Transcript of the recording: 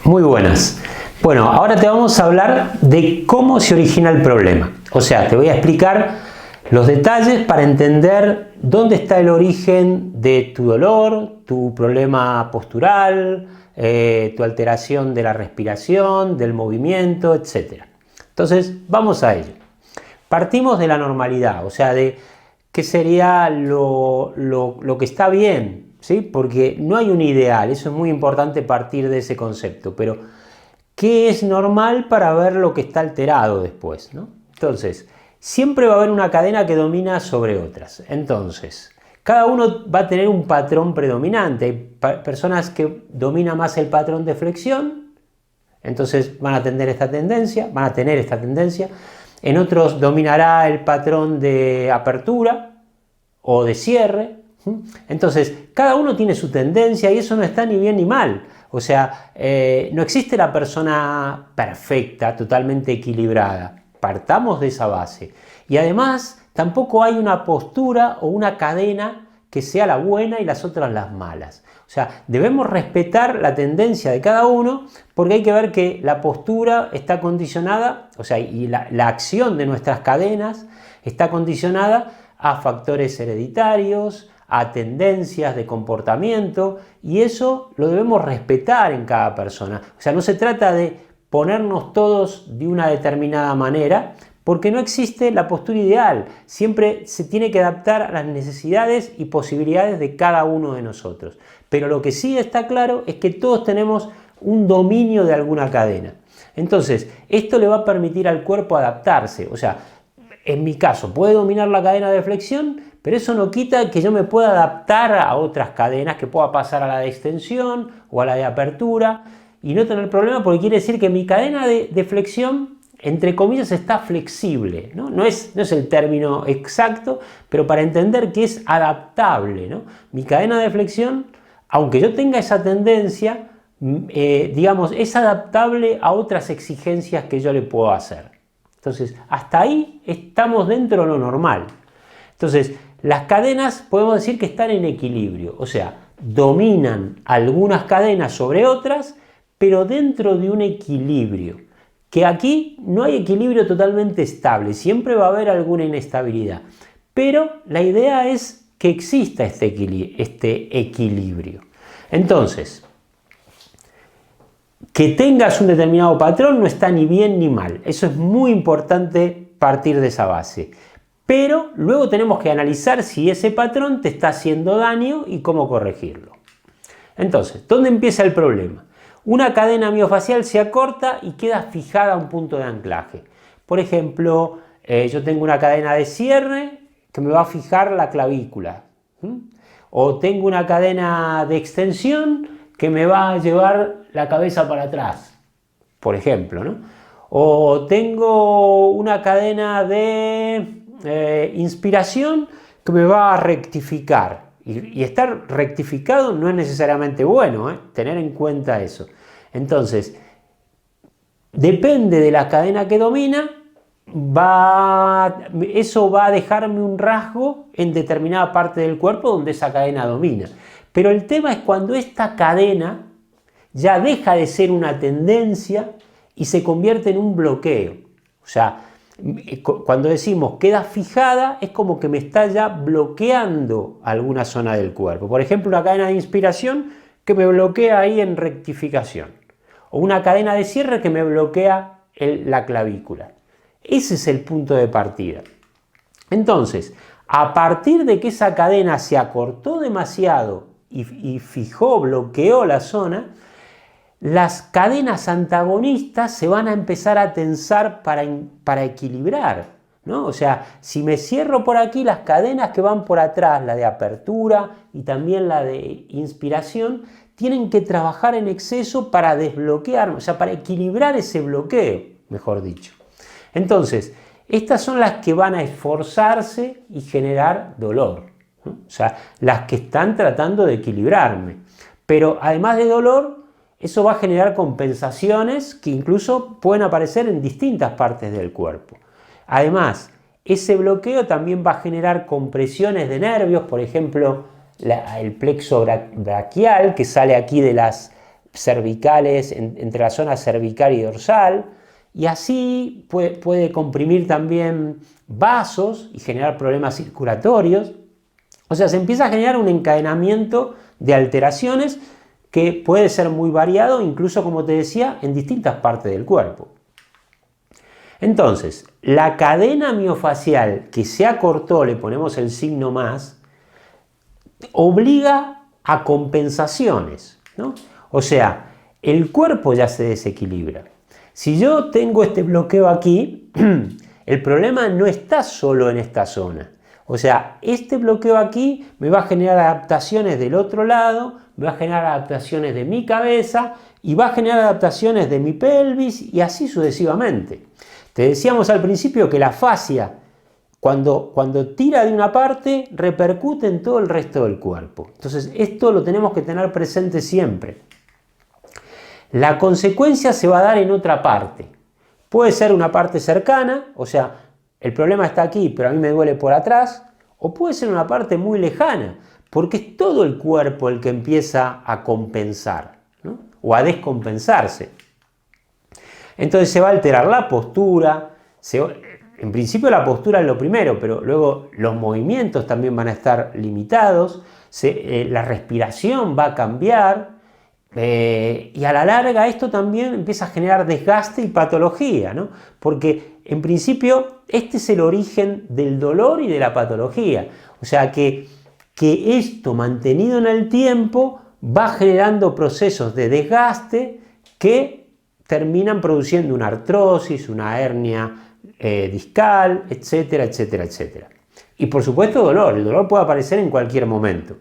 Muy buenas. Bueno, ahora te vamos a hablar de cómo se origina el problema. O sea, te voy a explicar los detalles para entender dónde está el origen de tu dolor, tu problema postural, tu alteración de la respiración, del movimiento, etc. Entonces, vamos a ello. Partimos de la normalidad, o sea, de qué sería lo que está bien, ¿sí? Porque no hay un ideal, eso es muy importante partir de ese concepto, pero ¿qué es normal para ver lo que está alterado después, ¿no? Entonces, siempre va a haber una cadena que domina sobre otras. Entonces, cada uno va a tener un patrón predominante. Hay personas que dominan más el patrón de flexión, entonces van a tener esta tendencia. En otros dominará el patrón de apertura o de cierre. Entonces, cada uno tiene su tendencia y eso no está ni bien ni mal. O sea, no existe la persona perfecta, totalmente equilibrada. Partamos de esa base. Y además, tampoco hay una postura o una cadena que sea la buena y las otras las malas. O sea, debemos respetar la tendencia de cada uno porque hay que ver que la postura está condicionada, o sea, y la acción de nuestras cadenas está condicionada a factores hereditarios, a tendencias de comportamiento, y eso lo debemos respetar en cada persona. O sea, no se trata de ponernos todos de una determinada manera, porque no existe la postura ideal. Siempre se tiene que adaptar a las necesidades y posibilidades de cada uno de nosotros. Pero lo que sí está claro es que todos tenemos un dominio de alguna cadena. Entonces, esto le va a permitir al cuerpo adaptarse. O sea, en mi caso, puede dominar la cadena de flexión, pero eso no quita que yo me pueda adaptar a otras cadenas, que pueda pasar a la de extensión o a la de apertura y no tener problema, porque quiere decir que mi cadena de flexión, entre comillas, está flexible, ¿no? No es el término exacto, pero para entender que es adaptable, ¿no? Mi cadena de flexión, aunque yo tenga esa tendencia, digamos, es adaptable a otras exigencias que yo le puedo hacer. Entonces, hasta ahí estamos dentro de lo normal. Entonces, las cadenas podemos decir que están en equilibrio, o sea, dominan algunas cadenas sobre otras, pero dentro de un equilibrio. Que aquí no hay equilibrio totalmente estable, siempre va a haber alguna inestabilidad. Pero la idea es que exista este equilibrio. Entonces, que tengas un determinado patrón no está ni bien ni mal. Eso es muy importante partir de esa base. Pero luego tenemos que analizar si ese patrón te está haciendo daño y cómo corregirlo. Entonces, ¿dónde empieza el problema? Una cadena miofacial se acorta y queda fijada a un punto de anclaje. Por ejemplo, yo tengo una cadena de cierre que me va a fijar la clavícula. O tengo una cadena de extensión que me va a llevar la cabeza para atrás, por ejemplo, ¿no? O tengo una cadena de inspiración que me va a rectificar. Y estar rectificado no es necesariamente bueno, tener en cuenta eso. Entonces, depende de la cadena que domina, eso va a dejarme un rasgo en determinada parte del cuerpo donde esa cadena domina. Pero el tema es cuando esta cadena ya deja de ser una tendencia y se convierte en un bloqueo. O sea, cuando decimos queda fijada, es como que me está ya bloqueando alguna zona del cuerpo. Por ejemplo, una cadena de inspiración que me bloquea ahí en rectificación. O una cadena de cierre que me bloquea la clavícula. Ese es el punto de partida. Entonces, a partir de que esa cadena se acortó demasiado y fijó, bloqueó la zona, las cadenas antagonistas se van a empezar a tensar para equilibrar, ¿no? O sea, si me cierro por aquí, las cadenas que van por atrás, la de apertura y también la de inspiración, tienen que trabajar en exceso para desbloquear, o sea, para equilibrar ese bloqueo, mejor dicho. Entonces, estas son las que van a esforzarse y generar dolor, ¿no? O sea, las que están tratando de equilibrarme. Pero además de dolor, eso va a generar compensaciones que incluso pueden aparecer en distintas partes del cuerpo. Además, ese bloqueo también va a generar compresiones de nervios, por ejemplo, el plexo braquial que sale aquí de cervicales, entre la zona cervical y dorsal, y así puede comprimir también vasos y generar problemas circulatorios. O sea, se empieza a generar un encadenamiento de alteraciones que puede ser muy variado, incluso, como te decía, en distintas partes del cuerpo. Entonces, la cadena miofacial que se acortó, le ponemos el signo más, obliga a compensaciones, ¿no? O sea, el cuerpo ya se desequilibra. Si yo tengo este bloqueo aquí, el problema no está solo en esta zona. O sea, este bloqueo aquí me va a generar adaptaciones del otro lado, me va a generar adaptaciones de mi cabeza y va a generar adaptaciones de mi pelvis y así sucesivamente. Te decíamos al principio que la fascia, cuando tira de una parte, repercute en todo el resto del cuerpo. Entonces, esto lo tenemos que tener presente siempre. La consecuencia se va a dar en otra parte. Puede ser una parte cercana, o sea, el problema está aquí, pero a mí me duele por atrás, o puede ser una parte muy lejana, porque es todo el cuerpo el que empieza a compensar, ¿no? O a descompensarse. Entonces se va a alterar la postura, en principio la postura es lo primero, pero luego los movimientos también van a estar limitados, la respiración va a cambiar, y a la larga esto también empieza a generar desgaste y patología, ¿no? Porque en principio este es el origen del dolor y de la patología. O sea que esto mantenido en el tiempo va generando procesos de desgaste que terminan produciendo una artrosis, una hernia discal, etcétera, etcétera, etcétera. Y por supuesto dolor. El dolor puede aparecer en cualquier momento.